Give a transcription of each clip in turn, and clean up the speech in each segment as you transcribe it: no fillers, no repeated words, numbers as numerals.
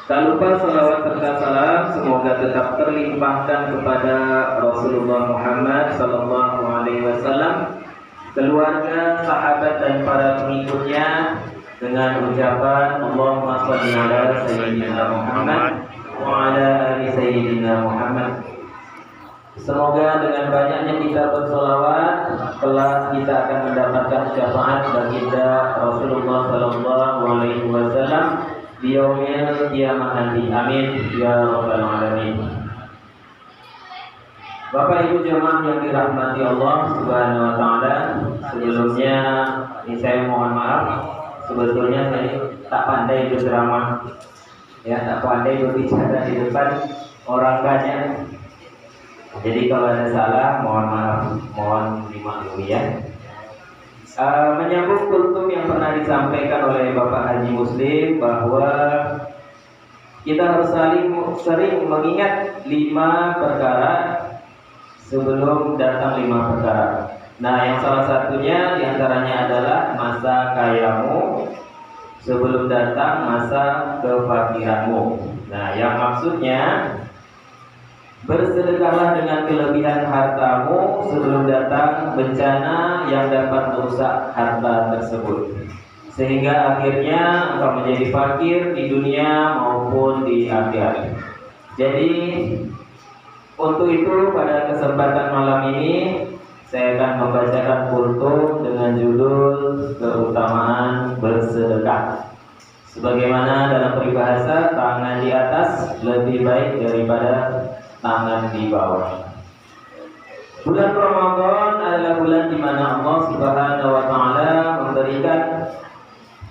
Tak lupa salawat serta salam semoga tetap terlimpahkan kepada Rasulullah Muhammad sallallahu alaihi wasallam, keluarga, sahabat dan para pengikutnya, dengan ucapan Allahumma shalli ala sayyidina Muhammad wa ala ali sayyidina Muhammad. Semoga dengan banyaknya kita bersolawat kelak kita akan mendapatkan syafaat baginda Rasulullah sallallahu alaihi wasallam di yaumil qiyamah nanti. Amin ya rabbal alamin. Bapak Ibu jemaah yang dirahmati Allah Subhanahu wa taala, sebelumnya ini saya mohon maaf, sebetulnya saya tak pandai berceramah, ya, tak pandai berbicara di depan orang banyak. Jadi kalau ada salah mohon maaf, mohon dimaklumi ya. Menyambung kultum yang pernah disampaikan oleh Bapak Haji Muslim bahwa kita harus sering mengingat 5 perkara sebelum datang 5 perkara. Nah, yang salah satunya diantaranya adalah masa kayamu sebelum datang masa kefakiranmu. Nah, yang maksudnya bersedekahlah dengan kelebihan hartamu sebelum datang bencana yang dapat merusak harta tersebut, sehingga akhirnya engkau menjadi fakir di dunia maupun di akhirat. Jadi untuk itu pada kesempatan malam ini saya akan membacakan kultum dengan judul keutamaan bersedekah. Sebagaimana dalam peribahasa, tangan di atas lebih baik daripada tangan di bawah. Bulan Ramadan adalah bulan di mana Allah Subhanahu wa taala memberikan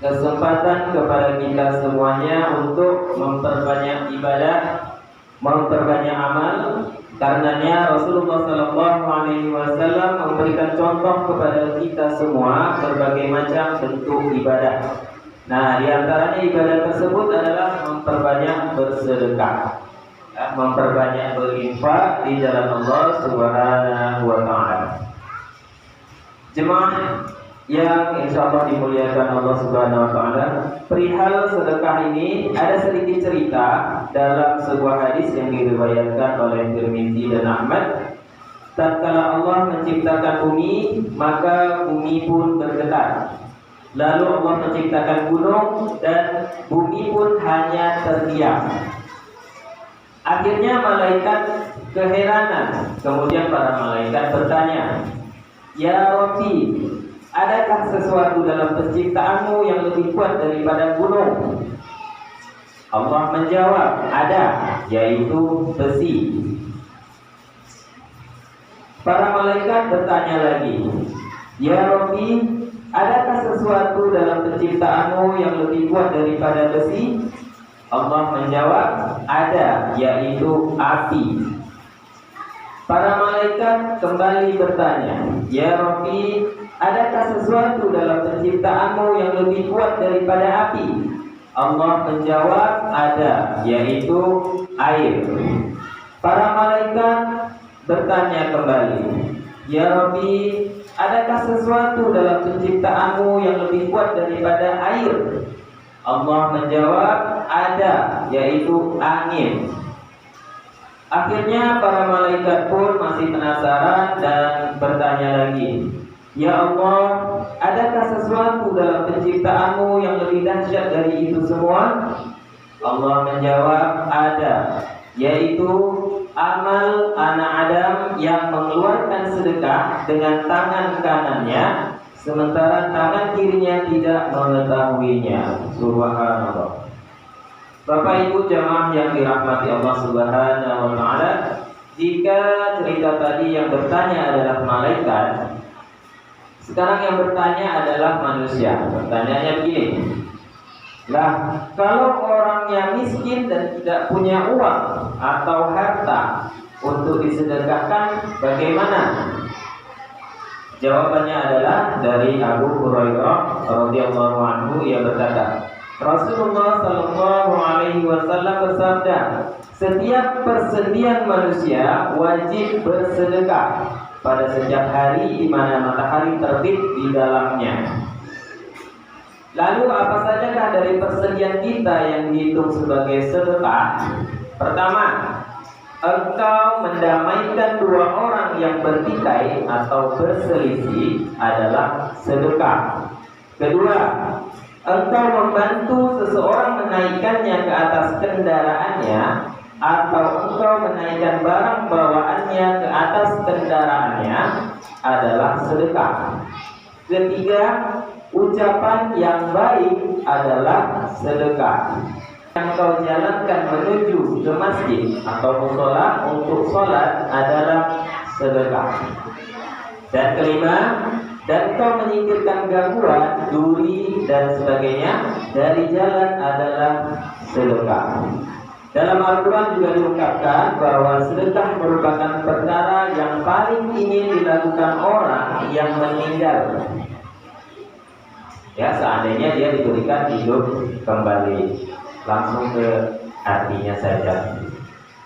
kesempatan kepada kita semuanya untuk memperbanyak ibadah, memperbanyak amal. Karenanya Rasulullah sallallahu alaihi wasallam memberikan contoh kepada kita semua berbagai macam bentuk ibadah. Nah, di antaranya ibadah tersebut adalah memperbanyak bersedekah, memperbanyak berinfak di jalan Allah Subhanahu wa taala. Jemaah yang insyaallah dimuliakan Allah Subhanahu wa taala, perihal sedekah ini ada sedikit cerita dalam sebuah hadis yang diriwayatkan oleh Tirmidzi dan Ahmad. Tatkala Allah menciptakan bumi, maka bumi pun bergetar. Lalu Allah menciptakan gunung dan bumi pun hanya terdiam. Akhirnya malaikat keheranan. Kemudian para malaikat bertanya, "Ya Rabbi, adakah sesuatu dalam penciptaanmu yang lebih kuat daripada gunung?" Allah menjawab, "Ada, yaitu besi." Para malaikat bertanya lagi, "Ya Rabbi, adakah sesuatu dalam penciptaanmu yang lebih kuat daripada besi?" Allah menjawab, "Ada, yaitu api." Para malaikat kembali bertanya, "Ya Rabbi, adakah sesuatu dalam penciptaanmu yang lebih kuat daripada api?" Allah menjawab, "Ada, yaitu air." Para malaikat bertanya kembali, "Ya Rabbi, adakah sesuatu dalam penciptaanmu yang lebih kuat daripada air?" Allah menjawab, "Ada, yaitu angin." Akhirnya para malaikat pun masih penasaran dan bertanya lagi, "Ya Allah, adakah sesuatu dalam penciptaanmu yang lebih dahsyat dari itu semua?" Allah menjawab, ada, yaitu amal anak Adam yang mengeluarkan sedekah dengan tangan kanannya, sementara tangan kirinya tidak mengetahuinya. Subhanallah. Bapak Ibu jamaah yang dirahmati Allah Subhanahu wa taala, jika cerita tadi yang bertanya adalah malaikat, sekarang yang bertanya adalah manusia. Pertanyaannya begini, lah, kalau orangnya miskin dan tidak punya uang atau harta untuk disedekahkan, bagaimana? Jawabannya adalah dari Abu Hurairah radhiyallahu anhu, ia berkata, Rasulullah sallallahu alaihi wasallam bersabda, setiap persendian manusia wajib bersedekah pada setiap hari di mana matahari terbit di dalamnya. Lalu apa sajakah dari persendian kita yang dihitung sebagai sedekah? Pertama, engkau mendamaikan dua orang yang bertikai atau berselisih adalah sedekah. Kedua, engkau membantu seseorang menaikkannya ke atas kendaraannya, atau engkau menaikkan barang bawaannya ke atas kendaraannya adalah sedekah. Ketiga, ucapan yang baik adalah sedekah. Yang kau jalankan menuju ke masjid atau mushola untuk sholat adalah sedekah. Dan kelima, dan kau menyingkirkan gangguan, duri dan sebagainya dari jalan adalah sedekah. Dalam Al-Quran juga diungkapkan bahwa sedekah merupakan perkara yang paling ingin dilakukan orang yang meninggal. Ya, seandainya dia diberikan hidup kembali. Langsung ke artinya saja.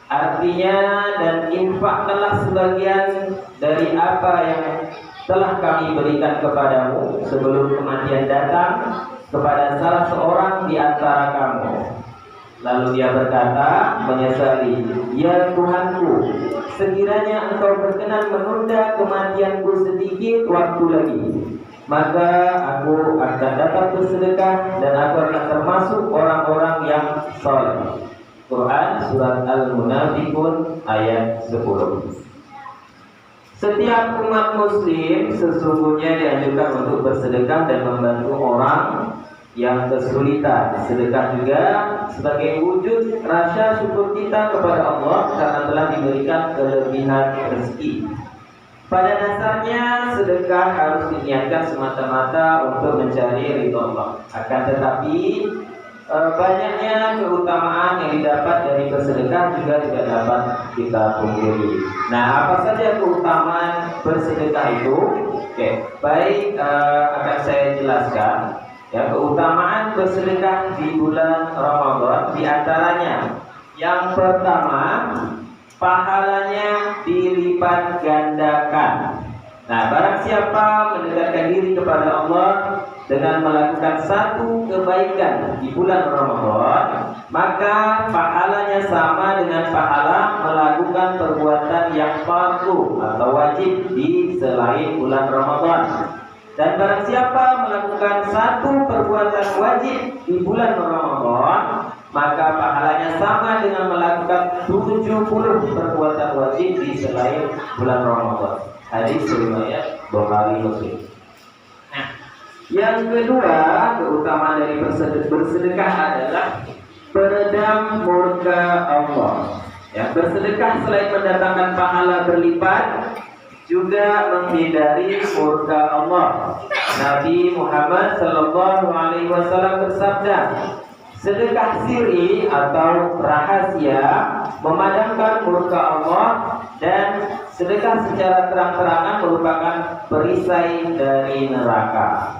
Artinya, dan infakkanlah sebagian dari apa yang telah kami berikan kepadamu sebelum kematian datang kepada salah seorang di antara kamu. Lalu dia berkata, menyesali, ya Tuhanku, sekiranya engkau berkenan menunda kematianku sedikit waktu lagi, maka aku akan dapat bersedekah dan aku akan termasuk orang-orang yang saleh. Quran surat Al-Munafiqun ayat 10. Setiap umat muslim sesungguhnya dianjurkan untuk bersedekah dan membantu orang yang kesulitan. Sedekah juga sebagai wujud rasa syukur kita kepada Allah karena telah diberikan kelebihan rezeki. Pada dasarnya sedekah harus diniatkan semata-mata untuk mencari ridho Allah. Akan tetapi banyaknya keutamaan yang didapat dari bersedekah juga tidak dapat kita pungkiri. Nah, apa saja keutamaan bersedekah itu? Oke, baik, akan saya jelaskan. Ya, keutamaan bersedekah di bulan Ramadan di antaranya, yang pertama, pahalanya dilipat gandakan. Nah, barang siapa mendekatkan diri kepada Allah dengan melakukan satu kebaikan di bulan Ramadan, maka pahalanya sama dengan pahala melakukan perbuatan yang fardu atau wajib di selain bulan Ramadan. Dan barang siapa melakukan satu perbuatan wajib di bulan Ramadan, maka pahalanya sama dengan melakukan 70 perbuatan wajib di selain bulan Ramadan. Hadis riwayat Bukhari Muslim. Nah, yang kedua, keutamaan dari bersedekah adalah peredam murka Allah. Ya, bersedekah selain mendatangkan pahala berlipat, juga menghindari murka Allah. Nabi Muhammad sallallahu alaihi wasallam bersabda, sedekah sirri atau rahasia memadamkan murka Allah, dan sedekah secara terang-terangan merupakan perisai dari neraka.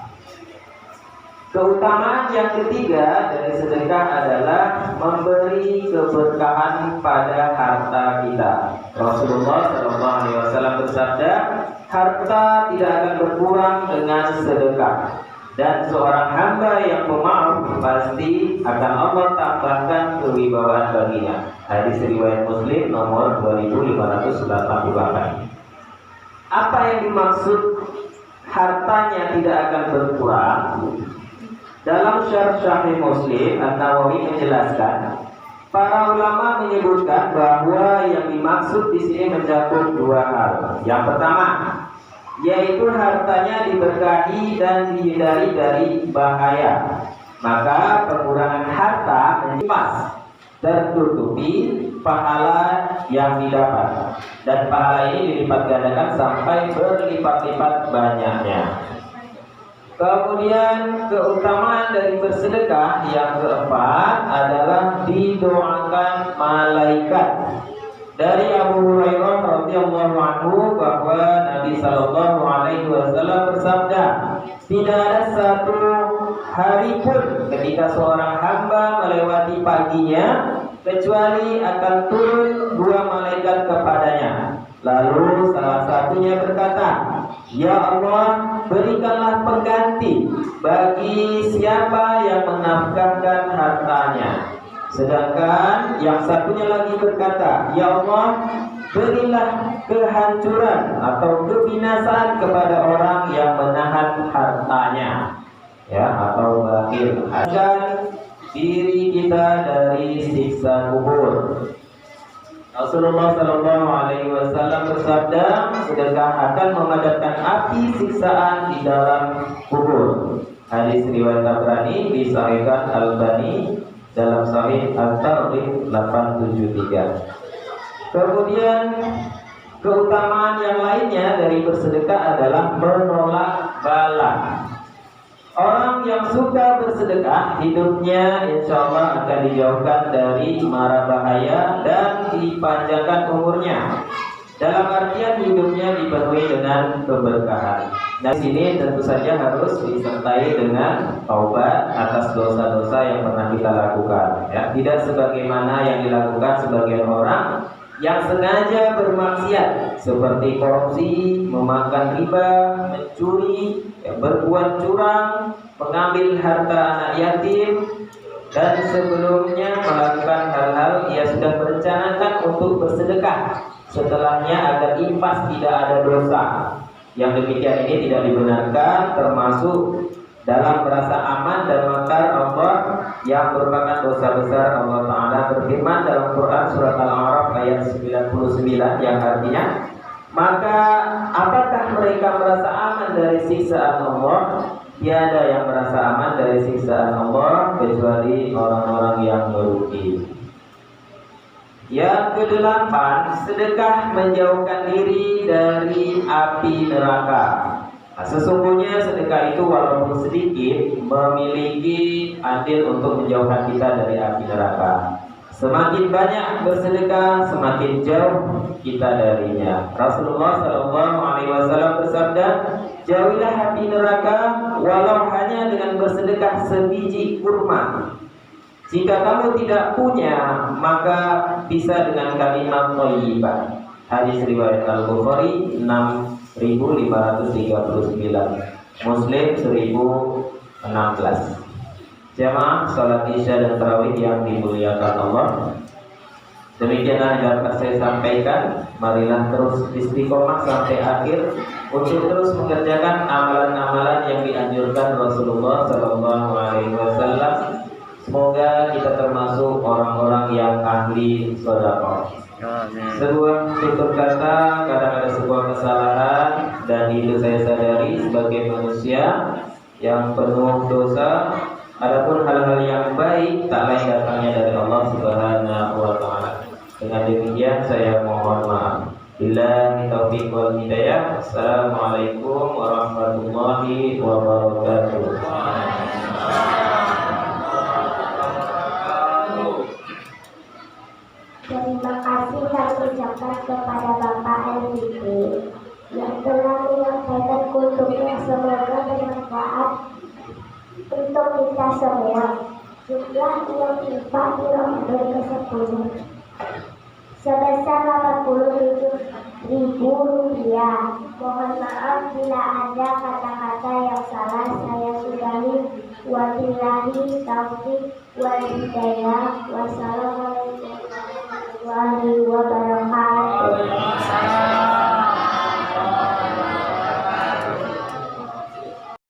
Keutamaan yang ketiga dari sedekah adalah memberi keberkahan pada harta kita. Rasulullah SAW bersabda, harta tidak akan berkurang dengan sedekah, dan seorang hamba yang pemaaf pasti akan Allah tambahkan kewibawaan baginya. Hadis riwayat Muslim nomor 2588. Apa yang dimaksud hartanya tidak akan berkurang? Dalam syarh Sahih Muslim, An-Nawawi menjelaskan, para ulama menyebutkan bahwa yang dimaksud di sini mencakup dua hal. Yang pertama, yaitu hartanya diberkahi dan dihindari dari bahaya. Maka pengurangan harta menjadi tertutupi pahala yang didapat, dan pahala ini dilipat gandakan sampai berlipat-lipat banyaknya. Kemudian keutamaan dari bersedekah yang keempat adalah didoakan malaikat. Dari Abu Hurairah radhiyallahu anhu bahwa Nabi sallallahu alaihi wasallam bersabda, tidak ada satu hari pun ketika seorang hamba melewati paginya kecuali akan turun dua malaikat kepadanya. Lalu salah satunya berkata, ya Allah, berikanlah pengganti bagi siapa yang menafkahkan hartanya. Sedangkan yang satunya lagi berkata, ya Allah, berilah kehancuran atau kebinasaan kepada orang yang menahan hartanya, ya, atau bakhil. Agar diri kita dari siksa kubur. Rasulullah Shallallahu Alaihi Wasallam bersabda, sedekah akan memadamkan api siksaan di dalam kubur. Hadis riwayat Tabrani, disahihkan Albani dalam Sahih At-Tarikh 873. Kemudian keutamaan yang lainnya dari bersedekah adalah menolak bala. Orang yang suka bersedekah, hidupnya insya Allah akan dijauhkan dari mara bahaya dan dipanjangkan umurnya. Dalam artian hidupnya dipenuhi dengan keberkahan. Nah, di sini tentu saja harus disertai dengan taubat atas dosa-dosa yang pernah kita lakukan. Ya, tidak sebagaimana yang dilakukan sebagian orang yang sengaja bermaksiat seperti korupsi, memakan riba, mencuri, berbuat curang, mengambil harta anak yatim, dan sebelumnya melakukan hal-hal ia sudah merencanakan untuk bersedekah setelahnya agar impas tidak ada dosa. Yang demikian ini tidak dibenarkan, termasuk dalam merasa aman dan makar Allah yang merupakan dosa besar. Allah Ta'ala berfirman dalam Quran surat Al-A'raf ayat 99 yang artinya, maka apakah mereka merasa aman dari siksaan Allah? Tiada yang merasa aman dari siksaan Allah kecuali orang-orang yang merugi. Yang kedelapan, sedekah menjauhkan diri dari api neraka. Nah, sesungguhnya sedekah itu walaupun sedikit memiliki andil untuk menjauhkan kita dari api neraka. Semakin banyak bersedekah, semakin jauh kita darinya. Rasulullah Shallallahu Alaihi Wasallam bersabda, jauhilah api neraka walau hanya dengan bersedekah sebiji kurma. Jika kamu tidak punya, maka bisa dengan kalimat thayyibah. Hadis riwayat Al-Bukhari 6539, Muslim 1016. Jamaah salat Isya dan Tarawih yang dimuliakan Allah, demikianlah yang dapat saya sampaikan. Marilah terus istiqomah sampai akhir untuk terus mengerjakan amalan-amalan yang dianjurkan Rasulullah Sallallahu Alaihi Wasallam. Semoga kita termasuk orang-orang yang ahli sedekah. Sebuah tutur kata, kadang ada sebuah kesalahan, dan itu saya sadari sebagai manusia yang penuh dosa. Adapun hal-hal yang baik tak lain datangnya dari Allah Subhanahu wa Ta'ala. Dengan demikian saya mohon maaf. Billahi taufiq wal hidayah. Assalamualaikum warahmatullahi wabarakatuh. Terima kasih kami ucapkan kepada Bapak LVP yang telah menyampaikan kutubnya. Semoga bermanfaat untuk kita semua. Jumlah uang infak di Ramadan ke-10 sebesar Rp87.000. Mohon maaf bila ada kata-kata yang salah, saya sudahi. Wabillahi taufiq wal hidayah. Wassalamualaikum warahmatullahi wabarakatuh.